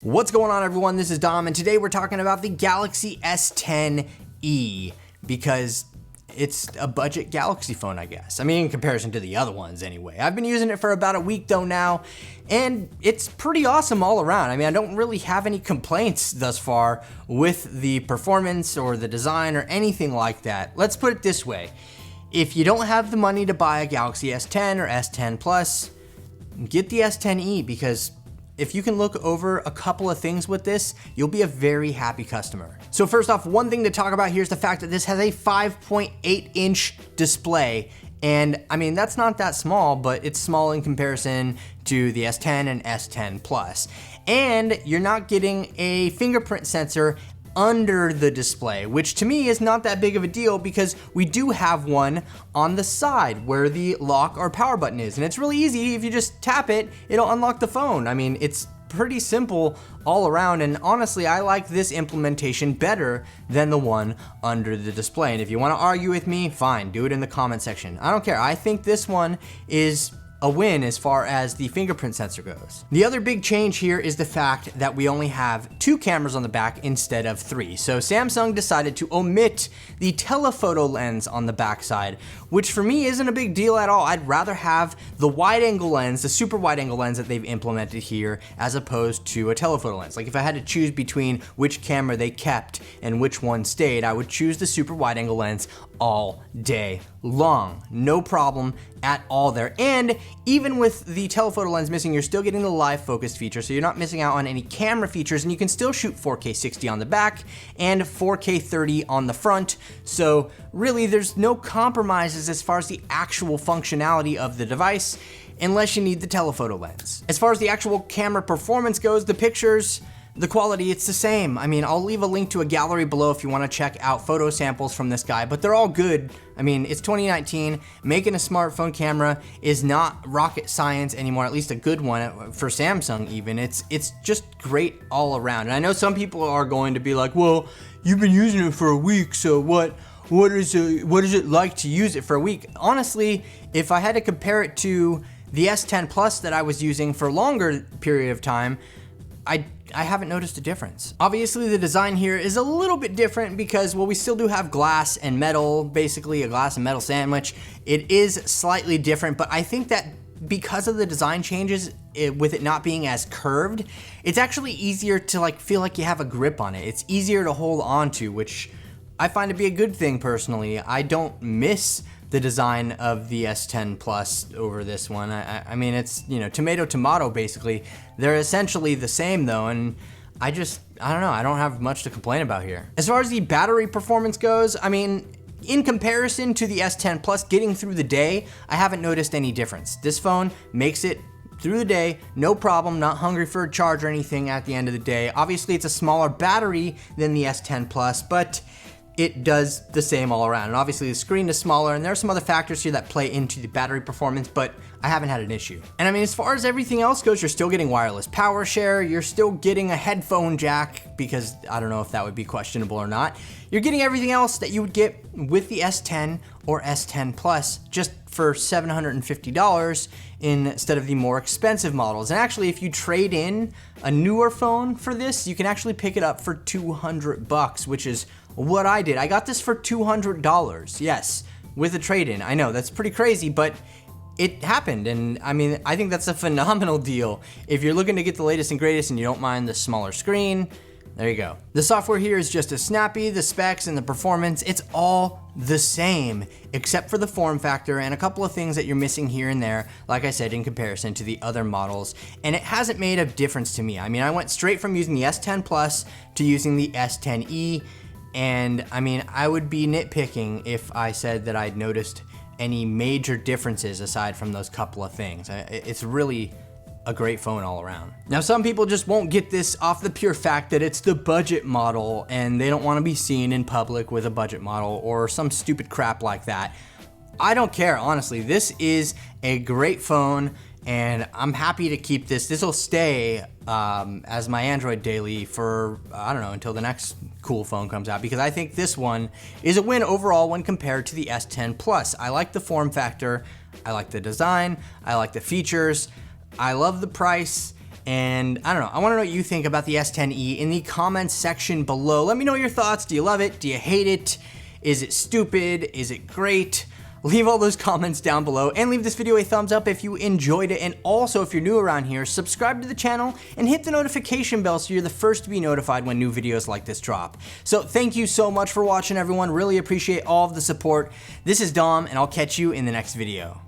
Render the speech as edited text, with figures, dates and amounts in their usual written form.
What's going on, everyone? This is Dom, and today we're talking about the Galaxy S10e because it's a budget Galaxy phone, I guess. I mean, in comparison to the other ones anyway. I've been using it for about a week though now, and it's pretty awesome all around. I mean, I don't really have any complaints thus far with the performance or the design or anything like that. Let's put it this way. If you don't have the money to buy a Galaxy S10 or S10 Plus, get the S10e, because if you can look over a couple of things with this, you'll be a very happy customer. So first off, one thing to talk about here is the fact that this has a 5.8-inch display. And I mean, that's not that small, but it's small in comparison to the S10 and S10 Plus. And you're not getting a fingerprint sensor under the display, which to me is not that big of a deal because we do have one on the side where the lock or power button is. And it's really easy. If you just tap it, it'll unlock the phone. I mean, it's pretty simple all around. And honestly, I like this implementation better than the one under the display. And if you want to argue with me, fine, do it in the comment section. I don't care. I think this one is a win as far as the fingerprint sensor goes. The other big change here is the fact that we only have 2 cameras on the back instead of 3. So Samsung decided to omit the telephoto lens on the back side, which for me isn't a big deal at all. I'd rather have the wide angle lens, the super wide angle lens that they've implemented here, as opposed to a telephoto lens. Like if I had to choose between which camera they kept and which one stayed, I would choose the super wide angle lens all day long. No problem at all there. And even with the telephoto lens missing, you're still getting the live focus feature, so you're not missing out on any camera features, and you can still shoot 4K 60 on the back and 4K 30 on the front. So really, there's no compromises as far as the actual functionality of the device, unless you need the telephoto lens. As far as the actual camera performance goes, the pictures, the quality, it's the same. I mean, I'll leave a link to a gallery below if you want to check out photo samples from this guy, but they're all good. I mean, it's 2019. Making a smartphone camera is not rocket science anymore, at least a good one for Samsung even. It's just great all around. And I know some people are going to be like, well, you've been using it for a week, so what is it like to use it for a week? Honestly, if I had to compare it to the S10 Plus that I was using for a longer period of time, I haven't noticed a difference. Obviously, the design here is a little bit different because, well, we still do have glass and metal, basically a glass and metal sandwich. It is slightly different, but I think that because of the design changes, with it not being as curved, it's actually easier to feel like you have a grip on it. It's easier to hold on to, which I find to be a good thing personally. I don't miss the design of the S10 Plus over this one. I mean, it's, tomato tomato basically. They're essentially the same though, and I don't know, I don't have much to complain about here. As far as the battery performance goes, I mean, in comparison to the S10 Plus, getting through the day, I haven't noticed any difference. This phone makes it through the day, no problem, not hungry for a charge or anything at the end of the day. Obviously, it's a smaller battery than the S10 Plus, but it does the same all around. And obviously the screen is smaller, and there are some other factors here that play into the battery performance, but I haven't had an issue. And I mean, as far as everything else goes, you're still getting wireless power share, you're still getting a headphone jack, because I don't know if that would be questionable or not. You're getting everything else that you would get with the S10 or S10 Plus, just for $750 instead of the more expensive models. And actually, if you trade in a newer phone for this, you can actually pick it up for $200, which is what I did. I got this for $200, yes, with a trade-in. I know, that's pretty crazy, but it happened, and I mean, I think that's a phenomenal deal. If you're looking to get the latest and greatest and you don't mind the smaller screen, there you go. The software here is just as snappy, the specs and the performance, it's all the same, except for the form factor and a couple of things that you're missing here and there, like I said, in comparison to the other models, and it hasn't made a difference to me. I mean, I went straight from using the S10 Plus to using the S10e, and I mean, I would be nitpicking if I said that I'd noticed any major differences aside from those couple of things. It's really a great phone all around. Now, some people just won't get this off the pure fact that it's the budget model and they don't want to be seen in public with a budget model or some stupid crap like that. I don't care, honestly. This is a great phone, and I'm happy to keep this. This will stay as my Android daily for, I don't know, until the next cool phone comes out, because I think this one is a win overall when compared to the S10 Plus. I like the form factor, I like the design, I like the features, I love the price, And I don't know, I wanna know what you think about the S10e in the comments section below. Let me know your thoughts. Do you love it? Do you hate it? Is it stupid? Is it great? Leave all those comments down below and leave this video a thumbs up if you enjoyed it. And also, if you're new around here, subscribe to the channel and hit the notification bell so you're the first to be notified when new videos like this drop. So thank you so much for watching, everyone. Really appreciate all of the support. This is Dom, and I'll catch you in the next video.